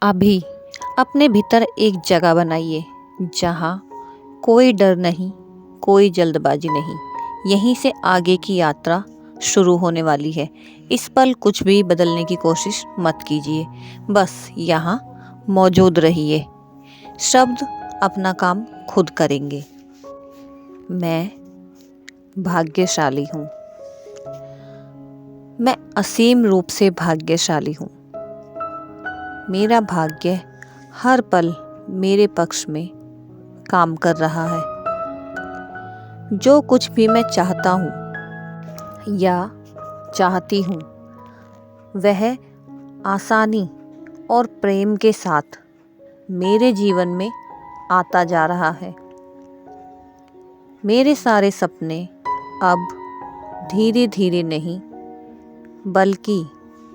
अभी अपने भीतर एक जगह बनाइए जहाँ कोई डर नहीं, कोई जल्दबाजी नहीं। यहीं से आगे की यात्रा शुरू होने वाली है। इस पल कुछ भी बदलने की कोशिश मत कीजिए, बस यहाँ मौजूद रहिए। शब्द अपना काम खुद करेंगे। मैं भाग्यशाली हूँ। मैं असीम रूप से भाग्यशाली हूँ। मेरा भाग्य हर पल मेरे पक्ष में काम कर रहा है। जो कुछ भी मैं चाहता हूँ या चाहती हूँ वह आसानी और प्रेम के साथ मेरे जीवन में आता जा रहा है। मेरे सारे सपने अब धीरे धीरे नहीं बल्कि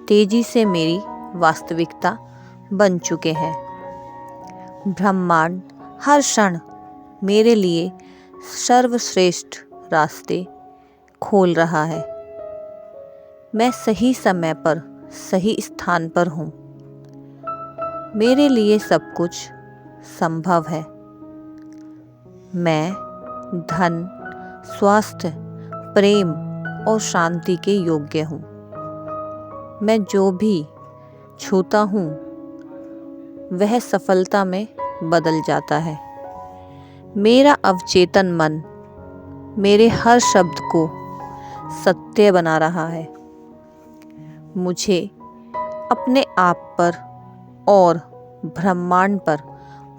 तेजी से मेरी वास्तविकता बन चुके हैं। ब्रह्मांड हर क्षण मेरे लिए सर्वश्रेष्ठ रास्ते खोल रहा है। मैं सही समय पर सही स्थान पर हूँ। मेरे लिए सब कुछ संभव है। मैं धन, स्वास्थ्य, प्रेम और शांति के योग्य हूँ। मैं जो भी छूता हूँ वह सफलता में बदल जाता है। मेरा अवचेतन मन मेरे हर शब्द को सत्य बना रहा है। मुझे अपने आप पर और ब्रह्मांड पर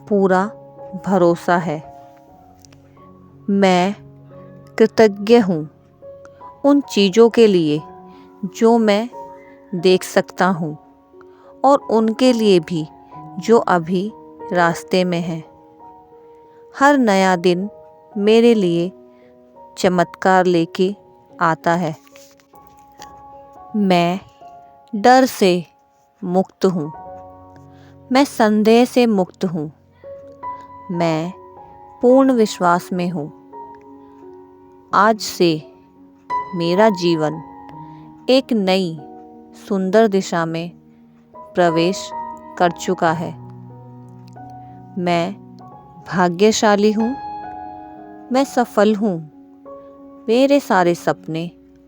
पूरा भरोसा है। मैं कृतज्ञ हूँ उन चीज़ों के लिए जो मैं देख सकता हूँ और उनके लिए भी जो अभी रास्ते में है। हर नया दिन मेरे लिए चमत्कार लेके आता है। मैं डर से मुक्त हूँ। मैं संदेह से मुक्त हूँ। मैं पूर्ण विश्वास में हूँ। आज से मेरा जीवन एक नई सुंदर दिशा में प्रवेश कर चुका है। मैं भाग्यशाली हूँ। मैं सफल हूँ। मेरे सारे सपने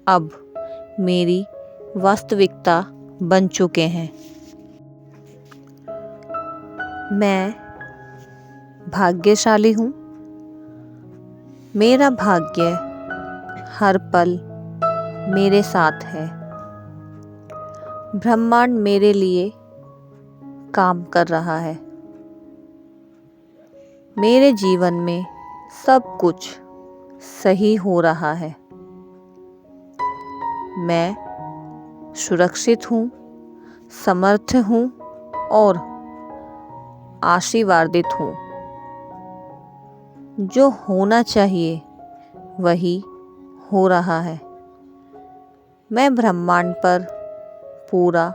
अब मेरी वास्तविकता बन चुके हैं। मैं भाग्यशाली हूँ। मेरा भाग्य हर पल मेरे साथ है। ब्रह्मांड मेरे लिए काम कर रहा है। मेरे जीवन में सब कुछ सही हो रहा है। मैं सुरक्षित हूँ, समर्थ हूँ और आशीर्वादित हूँ। जो होना चाहिए वही हो रहा है। मैं ब्रह्मांड पर पूरा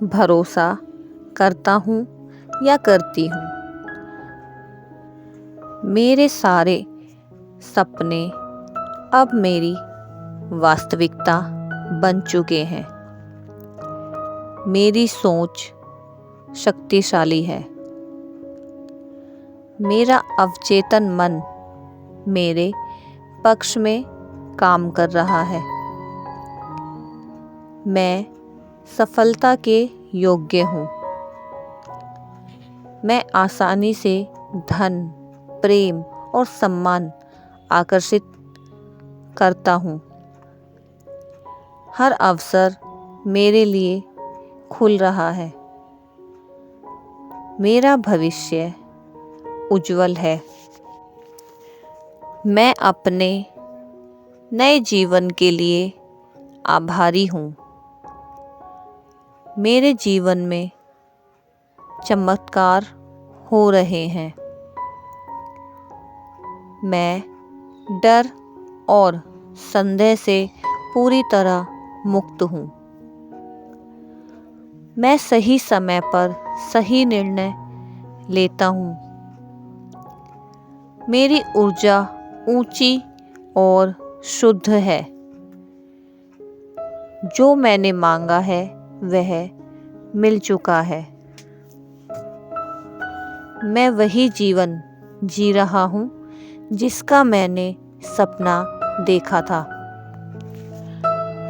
भरोसा करता हूँ या करती हूँ। मेरे सारे सपने अब मेरी वास्तविकता बन चुके हैं। मेरी सोच शक्तिशाली है। मेरा अवचेतन मन मेरे पक्ष में काम कर रहा है। मैं सफलता के योग्य हूँ। मैं आसानी से धन, प्रेम और सम्मान आकर्षित करता हूँ। हर अवसर मेरे लिए खुल रहा है। मेरा भविष्य उज्जवल है। मैं अपने नए जीवन के लिए आभारी हूँ। मेरे जीवन में चमत्कार हो रहे हैं। मैं डर और संदेह से पूरी तरह मुक्त हूँ। मैं सही समय पर सही निर्णय लेता हूँ। मेरी ऊर्जा ऊंची और शुद्ध है। जो मैंने मांगा है वह मिल चुका है। मैं वही जीवन जी रहा हूँ जिसका मैंने सपना देखा था।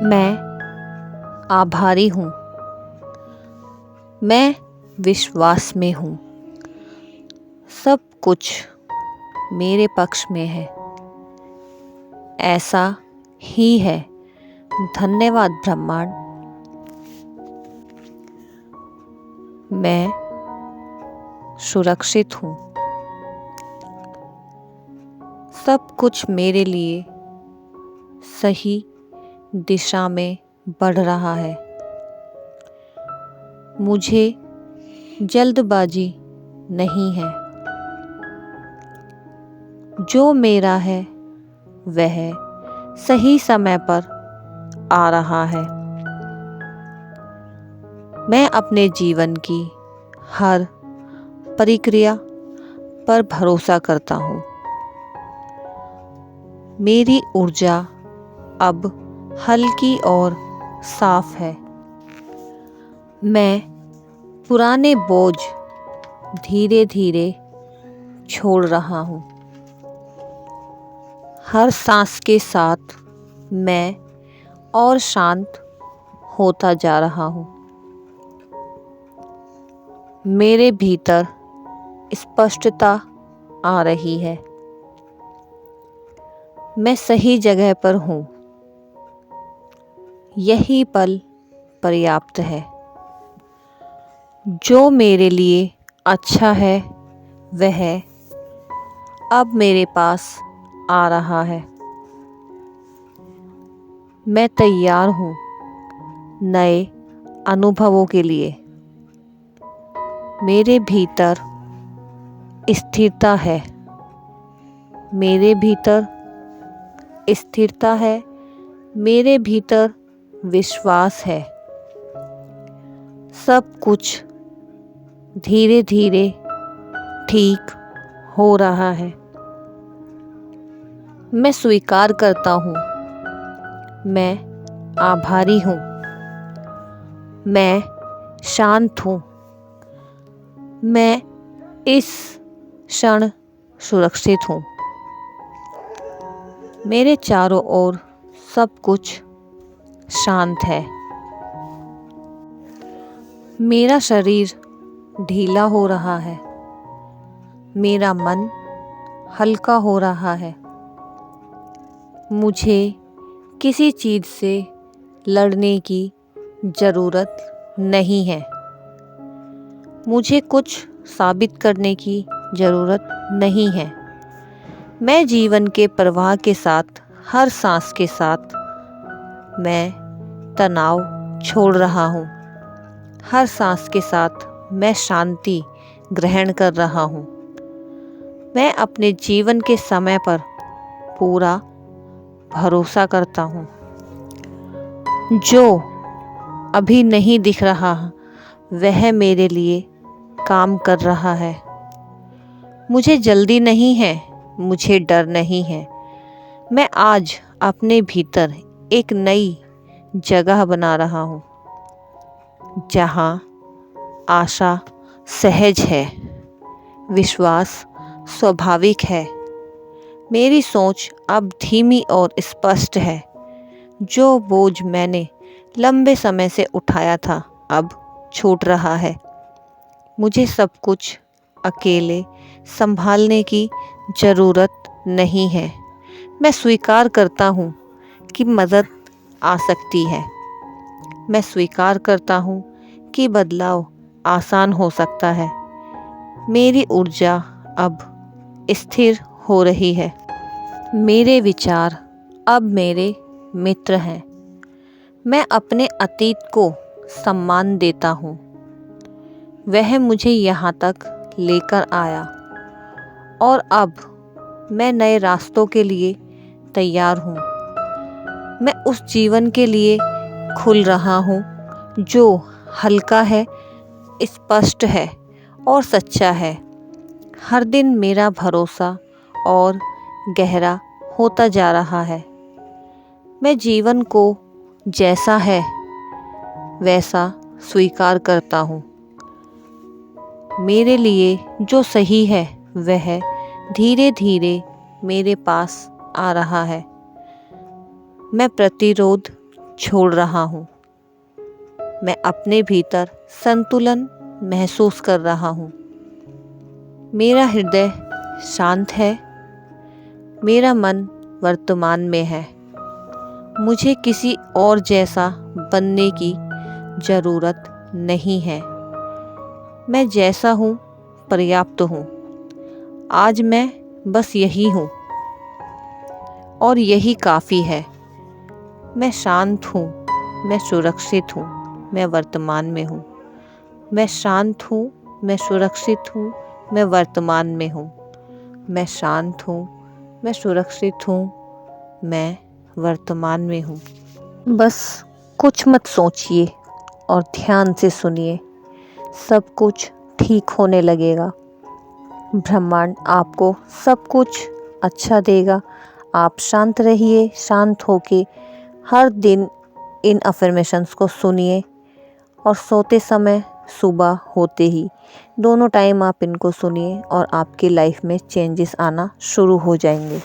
मैं आभारी हूँ। मैं विश्वास में हूँ। सब कुछ मेरे पक्ष में है। ऐसा ही है। धन्यवाद ब्रह्मांड। मैं सुरक्षित हूँ। सब कुछ मेरे लिए सही दिशा में बढ़ रहा है। मुझे जल्दबाजी नहीं है। जो मेरा है वह सही समय पर आ रहा है। मैं अपने जीवन की हर प्रक्रिया पर भरोसा करता हूँ। मेरी ऊर्जा अब हल्की और साफ है। मैं पुराने बोझ धीरे धीरे छोड़ रहा हूँ। हर सांस के साथ मैं और शांत होता जा रहा हूँ। मेरे भीतर स्पष्टता आ रही है। मैं सही जगह पर हूँ। यही पल पर्याप्त है। जो मेरे लिए अच्छा है वह अब मेरे पास आ रहा है। मैं तैयार हूँ नए अनुभवों के लिए। मेरे भीतर स्थिरता है। मेरे भीतर स्थिरता है। मेरे भीतर विश्वास है। सब कुछ धीरे धीरे ठीक हो रहा है। मैं स्वीकार करता हूँ। मैं आभारी हूँ। मैं शांत हूँ। मैं इस क्षण सुरक्षित हूँ। मेरे चारों ओर सब कुछ शांत है। मेरा शरीर ढीला हो रहा है। मेरा मन हल्का हो रहा है। मुझे किसी चीज़ से लड़ने की ज़रूरत नहीं है। मुझे कुछ साबित करने की ज़रूरत नहीं है। मैं जीवन के प्रवाह के साथ, हर सांस के साथ मैं तनाव छोड़ रहा हूँ। हर सांस के साथ मैं शांति ग्रहण कर रहा हूँ। मैं अपने जीवन के समय पर पूरा भरोसा करता हूँ। जो अभी नहीं दिख रहा वह मेरे लिए काम कर रहा है। मुझे जल्दी नहीं है। मुझे डर नहीं है। मैं आज अपने भीतर एक नई जगह बना रहा हूँ जहाँ आशा सहज है। विश्वास स्वाभाविक है। मेरी सोच अब धीमी और स्पष्ट है। जो बोझ मैंने लंबे समय से उठाया था अब छूट रहा है। मुझे सब कुछ अकेले संभालने की ज़रूरत नहीं है। मैं स्वीकार करता हूँ कि मदद आ सकती है। मैं स्वीकार करता हूँ कि बदलाव आसान हो सकता है। मेरी ऊर्जा अब स्थिर हो रही है। मेरे विचार अब मेरे मित्र हैं। मैं अपने अतीत को सम्मान देता हूँ। वह मुझे यहाँ तक लेकर आया और अब मैं नए रास्तों के लिए तैयार हूँ। मैं उस जीवन के लिए खुल रहा हूँ जो हल्का है, स्पष्ट है और सच्चा है। हर दिन मेरा भरोसा और गहरा होता जा रहा है। मैं जीवन को जैसा है वैसा स्वीकार करता हूँ। मेरे लिए जो सही है वह धीरे धीरे मेरे पास आ रहा है। मैं प्रतिरोध छोड़ रहा हूँ। मैं अपने भीतर संतुलन महसूस कर रहा हूँ। मेरा हृदय शांत है। मेरा मन वर्तमान में है। मुझे किसी और जैसा बनने की ज़रूरत नहीं है। मैं जैसा हूँ पर्याप्त हूँ। आज मैं बस यही हूँ और यही काफ़ी है। मैं शांत हूँ। मैं सुरक्षित हूँ। मैं वर्तमान में हूँ। मैं शांत हूँ। मैं सुरक्षित हूँ। मैं वर्तमान में हूँ। मैं शांत हूँ। मैं सुरक्षित हूँ। मैं वर्तमान में हूँ। बस कुछ मत सोचिए और ध्यान से सुनिए। सब कुछ ठीक होने लगेगा। ब्रह्मांड आपको सब कुछ अच्छा देगा। आप शांत रहिए। शांत होके हर दिन इन अफर्मेशंस को सुनिए और सोते समय, सुबह होते ही, दोनों टाइम आप इनको सुनिए और आपकी लाइफ में चेंजेस आना शुरू हो जाएंगे।